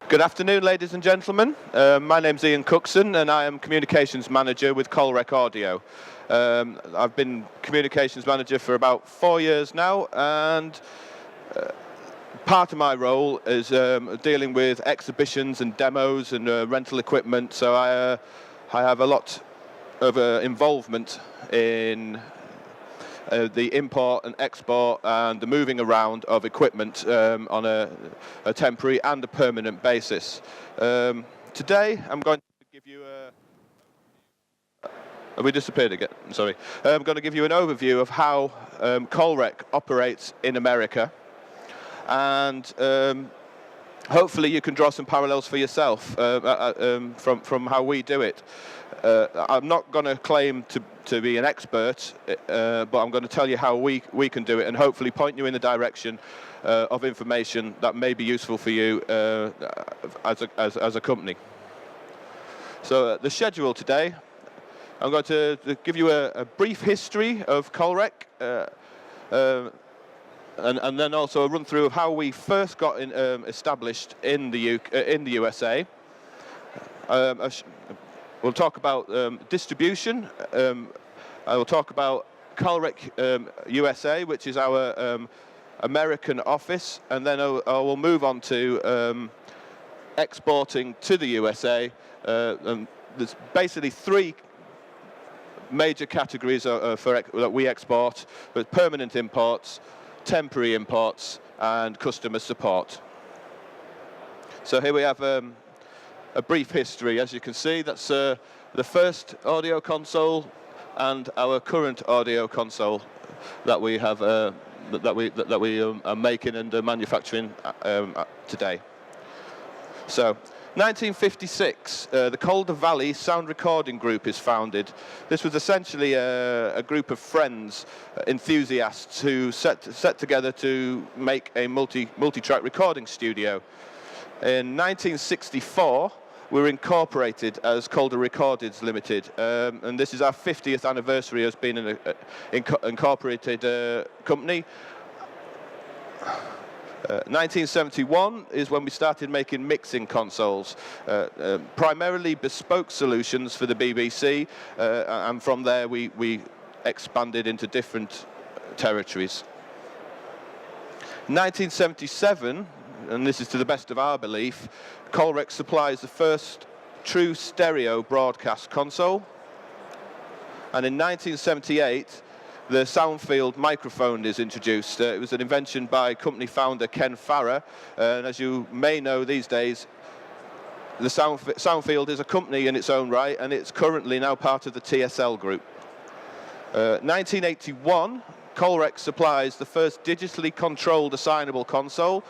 Good afternoon, ladies and gentlemen. My name's Ian Cookson, and I am Communications Manager with Calrec Audio. I've been Communications Manager for about 4 years now, and part of my role is dealing with exhibitions and demos and rental equipment, so I have a lot of involvement in the import and export and the moving around of equipment on a temporary and a permanent basis. Today I'm going to give you a... Have we disappeared again? Sorry. I'm going to give you an overview of how Calrec operates in America, and hopefully you can draw some parallels for yourself from how we do it. I'm not going to claim to be an expert, but I'm going to tell you how we can do it, and hopefully point you in the direction of information that may be useful for you as a company. So the schedule today, I'm going to give you a brief history of Calrec, and then also a run through of how we first got established in the USA. We'll talk about distribution. I will talk about Calrec USA, which is our American office, and then I will move on to exporting to the USA. And there's basically three major categories that we export: with permanent imports, temporary imports, and customer support. So here we have a brief history. As you can see, that's the first audio console and our current audio console that we have that we are making and manufacturing today. So 1956, the Calder Valley Sound Recording Group is founded. This was essentially a group of friends, enthusiasts, who set together to make a multi-track recording studio. In 1964, we were incorporated as Calder Recordings Limited, and this is our 50th anniversary as being an incorporated company. 1971 is when we started making mixing consoles, primarily bespoke solutions for the BBC, and from there we expanded into different territories. 1977, and this is to the best of our belief, Calrec supplies the first true stereo broadcast console. And in 1978, the Soundfield microphone is introduced. It was an invention by company founder Ken Farrer, and as you may know these days, the Soundfield is a company in its own right, and it's currently now part of the TSL group. 1981, Calrec supplies the first digitally controlled assignable console.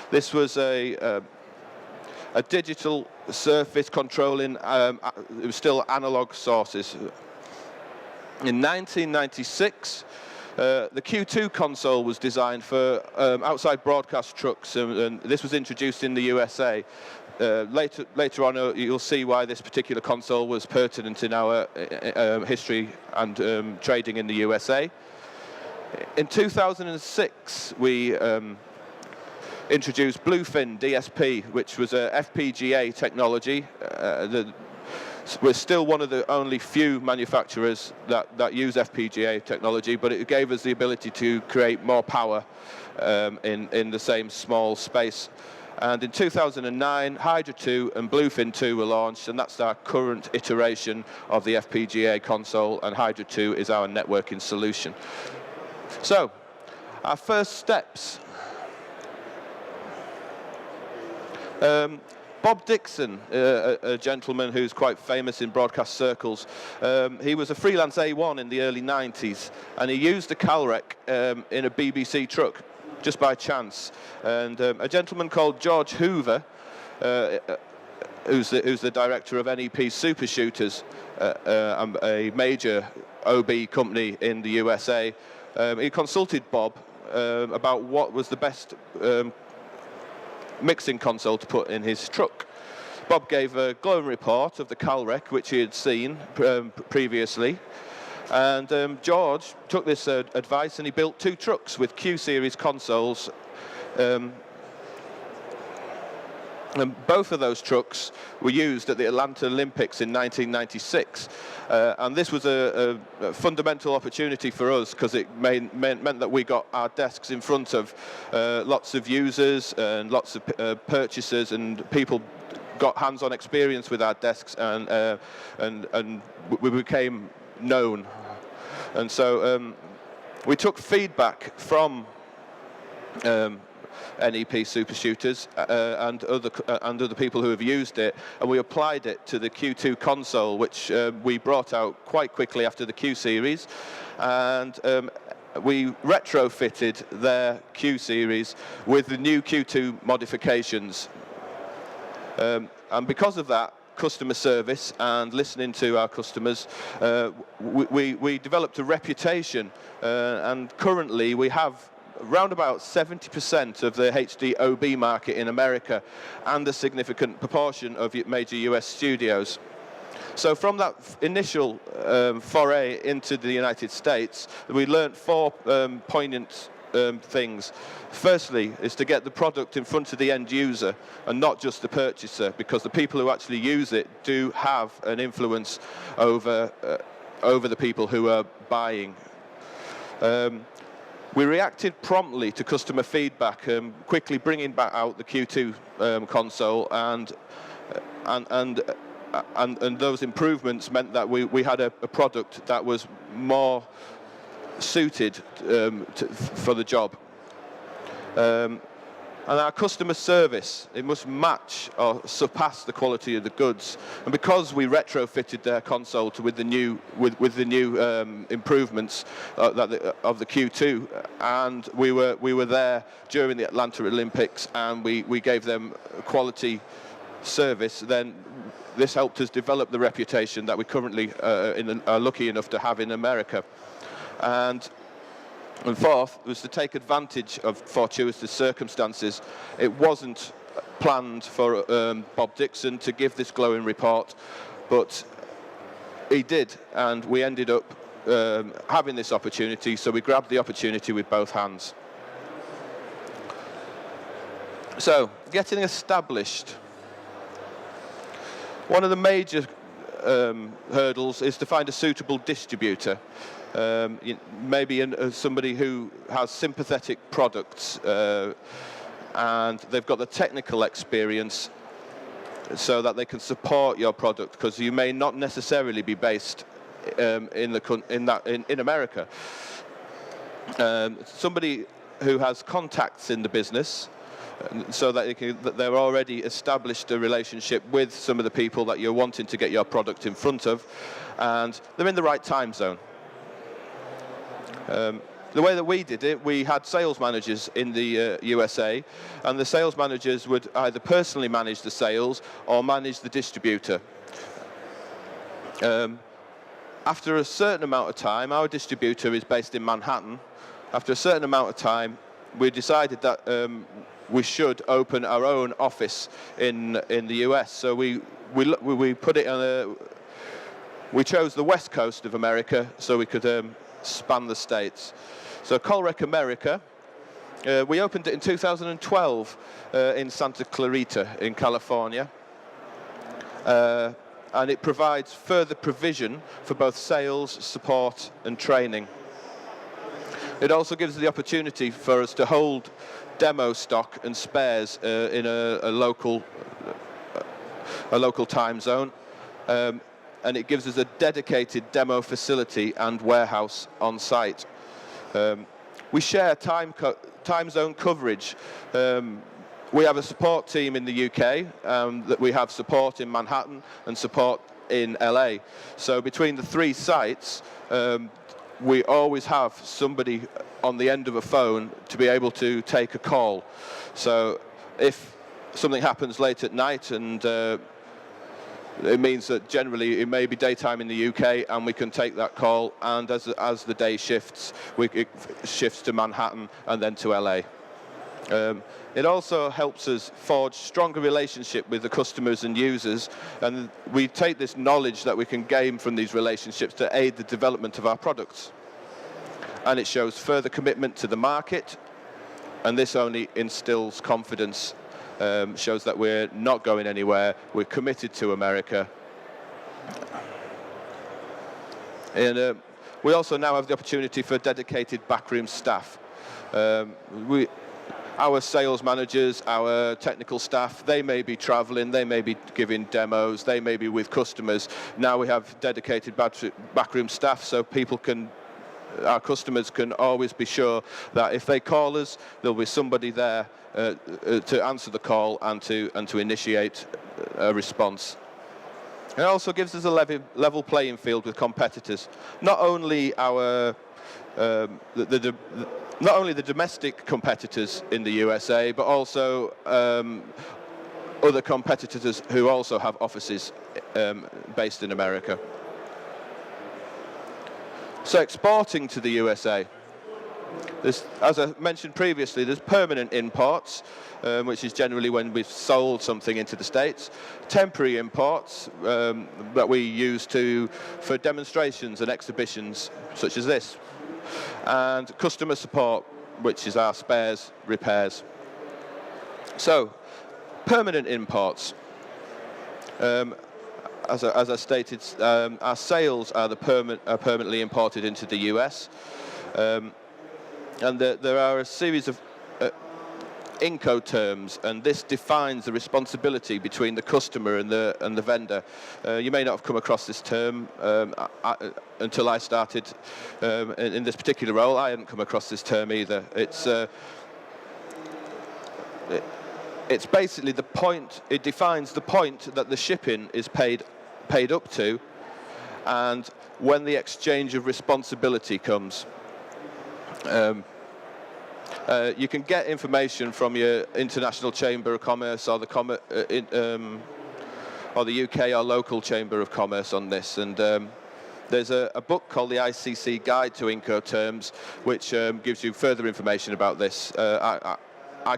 This was a digital surface controlling, it was still analog sources. In 1996, the Q2 console was designed for outside broadcast trucks, and this was introduced in the USA. Later on, you'll see why this particular console was pertinent in our history and trading in the USA. In 2006, we introduced Bluefin DSP, which was a FPGA technology. We're still one of the only few manufacturers that use FPGA technology, but it gave us the ability to create more power in the same small space. And in 2009, Hydra 2 and Bluefin 2 were launched, and that's our current iteration of the FPGA console, and Hydra 2 is our networking solution. So, our first steps. Bob Dixon, a gentleman who's quite famous in broadcast circles, he was a freelance A1 in the early 90s, and he used a Calrec in a BBC truck just by chance. And a gentleman called George Hoover, who's the director of NEP Super Shooters, a major OB company in the USA, he consulted Bob about what was the best mixing console to put in his truck. Bob gave a glowing report of the Calrec, which he had seen previously, and George took this advice and he built 2 trucks with Q-series consoles And both of those trucks were used at the Atlanta Olympics in 1996. And this was a fundamental opportunity for us because it meant that we got our desks in front of lots of users and lots of purchasers, and people got hands-on experience with our desks, and we became known. And so we took feedback from NEP super shooters and other people who have used it, and we applied it to the Q2 console, which we brought out quite quickly after the Q series, and we retrofitted their Q series with the new Q2 modifications, and because of that customer service and listening to our customers, we developed a reputation, and currently we have around about 70% of the HD OB market in America and a significant proportion of major US studios. So from that initial foray into the United States, we learned four poignant things. Firstly is to get the product in front of the end user and not just the purchaser, because the people who actually use it do have an influence over the people who are buying. We reacted promptly to customer feedback, quickly bringing back out the Q2 console, and those improvements meant that we had a product that was more suited for the job. And our customer service, it must match or surpass the quality of the goods. And because we retrofitted their console with the new improvements of the Q2, and we were there during the Atlanta Olympics, and we gave them quality service, then this helped us develop the reputation that we currently are lucky enough to have in America. And fourth was to take advantage of fortuitous circumstances. It wasn't planned for Bob Dixon to give this glowing report, but he did, and we ended up having this opportunity, so we grabbed the opportunity with both hands. So, getting established. One of the major hurdles is to find a suitable distributor. Maybe somebody who has sympathetic products and they've got the technical experience so that they can support your product, because you may not necessarily be based in America. Somebody who has contacts in the business, so that they're already established a relationship with some of the people that you're wanting to get your product in front of, and they're in the right time zone. The way that we did it, we had sales managers in the USA, and the sales managers would either personally manage the sales or manage the distributor. After a certain amount of time, our distributor is based in Manhattan. After a certain amount of time, we decided that we should open our own office in the US. So we put it on we chose the west coast of America so we could span the states. So Calrec America, we opened it in 2012 in Santa Clarita in California, and it provides further provision for both sales, support and training. It also gives the opportunity for us to hold demo stock and spares in a local time zone, and it gives us a dedicated demo facility and warehouse on site. We share time zone coverage. We have a support team in the UK, that we have support in Manhattan and support in LA. So between the three sites, we always have somebody on the end of a phone to be able to take a call. So if something happens late at night, and it means that generally it may be daytime in the UK, and we can take that call, and as the day shifts, it shifts to Manhattan and then to LA. It also helps us forge stronger relationship with the customers and users, and we take this knowledge that we can gain from these relationships to aid the development of our products. And it shows further commitment to the market, and this only instills confidence shows that we're not going anywhere. We're committed to America. And we also now have the opportunity for dedicated backroom staff. Our sales managers, our technical staff, they may be traveling, they may be giving demos, they may be with customers. Now we have dedicated backroom staff, so our customers can always be sure that if they call us, there'll be somebody there to answer the call and to initiate a response. It also gives us a level playing field with competitors. Not only not only the domestic competitors in the USA, but also other competitors who also have offices based in America. So exporting to the USA. As I mentioned previously, there's permanent imports, which is generally when we've sold something into the States. Temporary imports that we use for demonstrations and exhibitions, such as this. And customer support, which is our spares, repairs. So, permanent imports. As I stated, our sales are permanently imported into the US. And there are a series of Incoterms, and this defines the responsibility between the customer and the vendor. You may not have come across this term until I started in this particular role. I hadn't come across this term either. It's basically the point. It defines the point that the shipping is paid up to, and when the exchange of responsibility comes. You can get information from your International Chamber of Commerce or the UK or local Chamber of Commerce on this. And there's a book called the ICC Guide to Incoterms, which gives you further information about this. I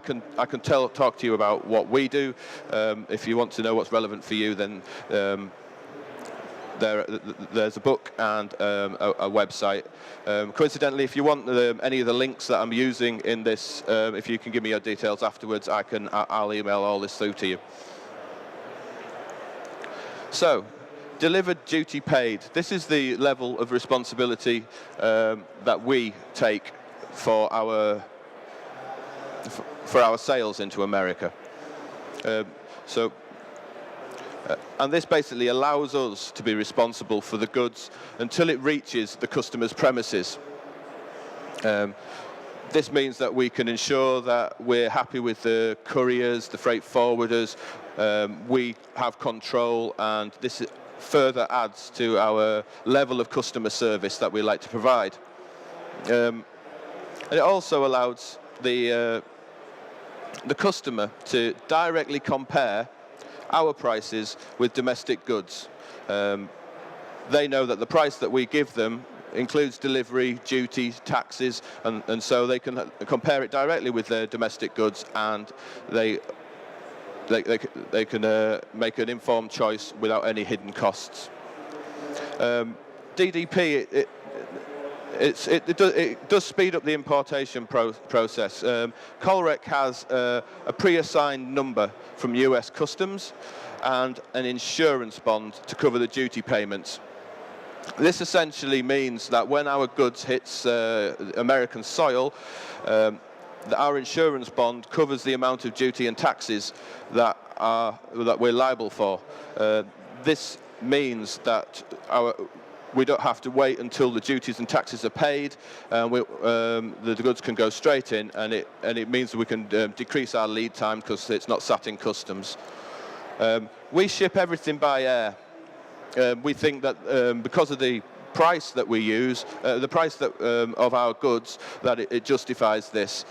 can talk to you about what we do. If you want to know what's relevant for you, then there's a book and a website. Coincidentally, if you want any of the links that I'm using in this, if you can give me your details afterwards, I'll email all this through to you. So, delivered, duty paid. This is the level of responsibility that we take for our sales into America. And this basically allows us to be responsible for the goods until it reaches the customer's premises. This means that we can ensure that we're happy with the couriers, the freight forwarders. We have control, and this further adds to our level of customer service that we like to provide. And it also allows the customer to directly compare our prices with domestic goods. They know that the price that we give them includes delivery, duty, taxes, and so they can compare it directly with their domestic goods, and they can make an informed choice without any hidden costs. DDP, it does speed up the importation process. Calrec has a pre-assigned number from US Customs and an insurance bond to cover the duty payments. This essentially means that when our goods hits American soil, our insurance bond covers the amount of duty and taxes that we're liable for. This means that we don't have to wait until the duties and taxes are paid. The goods can go straight in, and it means that we can decrease our lead time because it's not sat in customs. We ship everything by air. We think that because of the price that we use, the price of our goods, that it justifies this.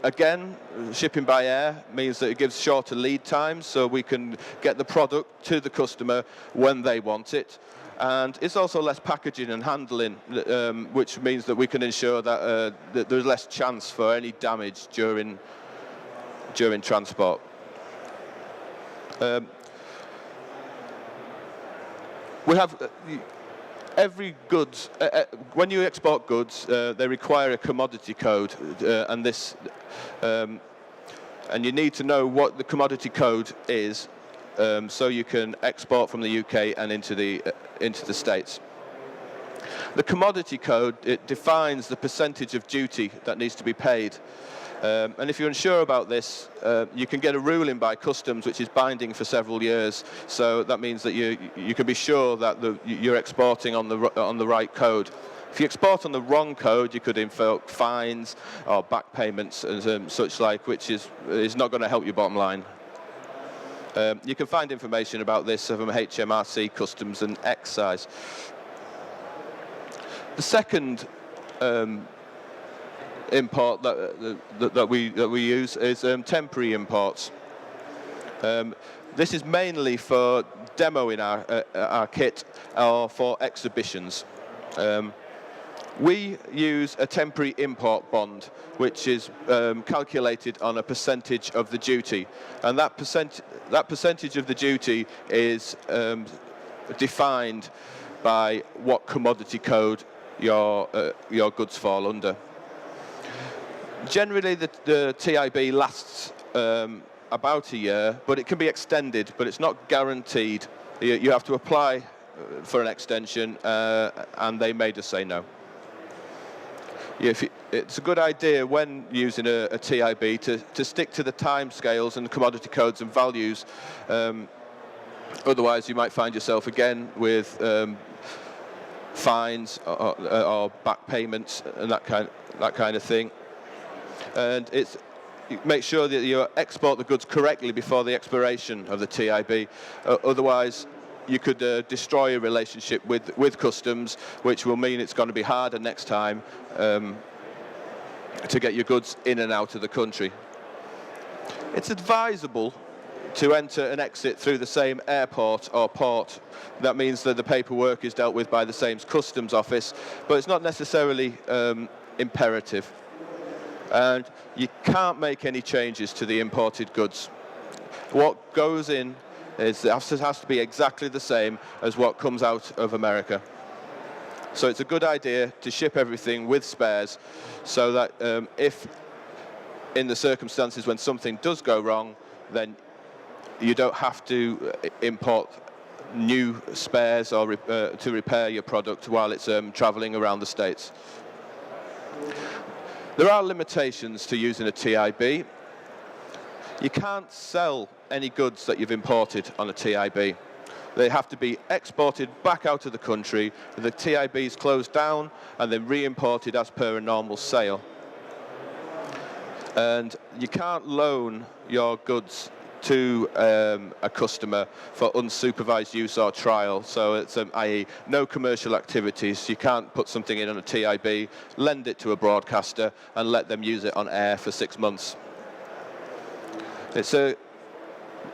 Again, shipping by air means that it gives shorter lead times, so we can get the product to the customer when they want it. And it's also less packaging and handling, which means that we can ensure that there's less chance for any damage during transport. We have every goods. When you export goods, they require a commodity code, and this and you need to know what the commodity code is, so you can export from the UK and into the States. The commodity code, it defines the percentage of duty that needs to be paid. And if you're unsure about this, you can get a ruling by customs which is binding for several years. So that means that you can be sure that you're exporting on the right code. If you export on the wrong code, you could invoke fines or back payments and such like, which is not going to help your bottom line. You can find information about this from HMRC, Customs and Excise. The second import that we use is temporary imports. This is mainly for demoing our kit or for exhibitions. We use a temporary import bond, which is calculated on a percentage of the duty, and that percentage of the duty is defined by what commodity code your goods fall under. Generally, the TIB lasts about a year, but it can be extended, but it's not guaranteed. You have to apply for an extension, and they may just say no. It's a good idea when using a TIB to stick to the time scales and commodity codes and values. Otherwise, you might find yourself again with fines or back payments and that kind of thing. And make sure that you export the goods correctly before the expiration of the TIB. Otherwise, you could destroy a relationship with customs, which will mean it's going to be harder next time to get your goods in and out of the country. It's advisable to enter and exit through the same airport or port. That means that the paperwork is dealt with by the same customs office, but it's not necessarily imperative. And you can't make any changes to the imported goods. What goes in has to be exactly the same as what comes out of America. So it's a good idea to ship everything with spares, so that if in the circumstances when something does go wrong, then you don't have to import new spares or to repair your product while it's traveling around the States. There are limitations to using a TIB. You can't sell any goods that you've imported on a TIB. They have to be exported back out of the country, the TIBs closed down, and then re-imported as per a normal sale. And you can't loan your goods to a customer for unsupervised use or trial. So it's i.e. no commercial activities. You can't put something in on a TIB, lend it to a broadcaster, and let them use it on air for 6 months.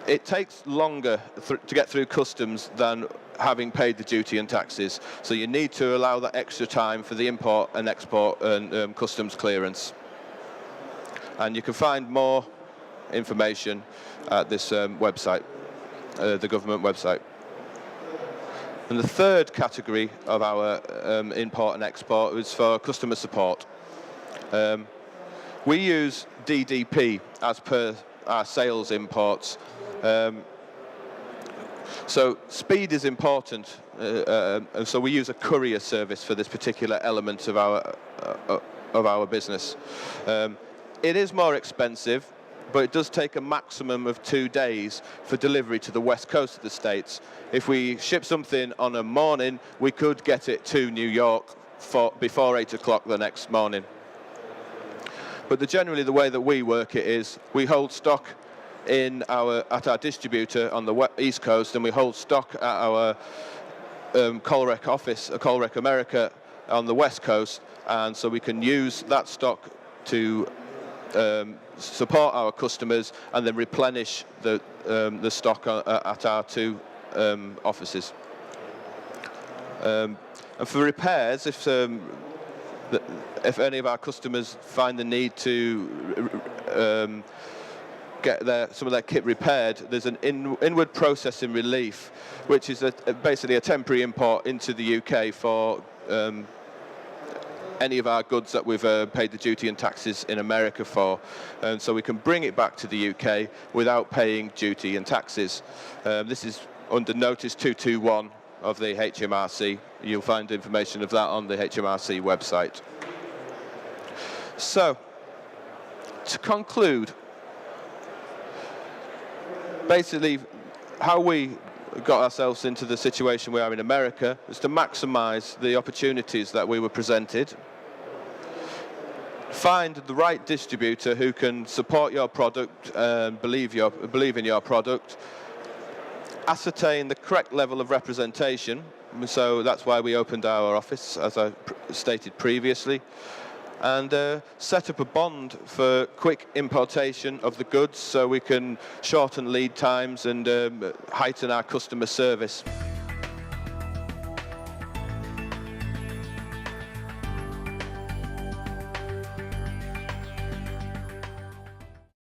It takes longer to get through customs than having paid the duty and taxes. So you need to allow that extra time for the import and export and customs clearance. And you can find more information at this website, the government website. And the third category of our import and export is for customer support. We use DDP as per our sales imports. So speed is important, and so we use a courier service for this particular element of our business. It is more expensive, but it does take a maximum of 2 days for delivery to the west coast of the States. If we ship something on a morning, we could get it to New York before 8 o'clock the next morning. But generally the way that we work it is we hold stock at our distributor on the East Coast, and we hold stock at our Calrec office, Calrec America, on the West Coast, and so we can use that stock to support our customers and then replenish the stock at our two offices. And for repairs, if any of our customers find the need to get some of their kit repaired, there's an inward processing relief, which is basically a temporary import into the UK for any of our goods that we've paid the duty and taxes in America for, and so we can bring it back to the UK without paying duty and taxes. This is under Notice 221 of the HMRC. You'll find information of that on the HMRC website. So, to conclude, basically how we got ourselves into the situation we are in America is to maximise the opportunities that we were presented, find the right distributor who can support your product and believe in your product, ascertain the correct level of representation, so that's why we opened our office, as I stated previously, and set up a bond for quick importation of the goods so we can shorten lead times and heighten our customer service.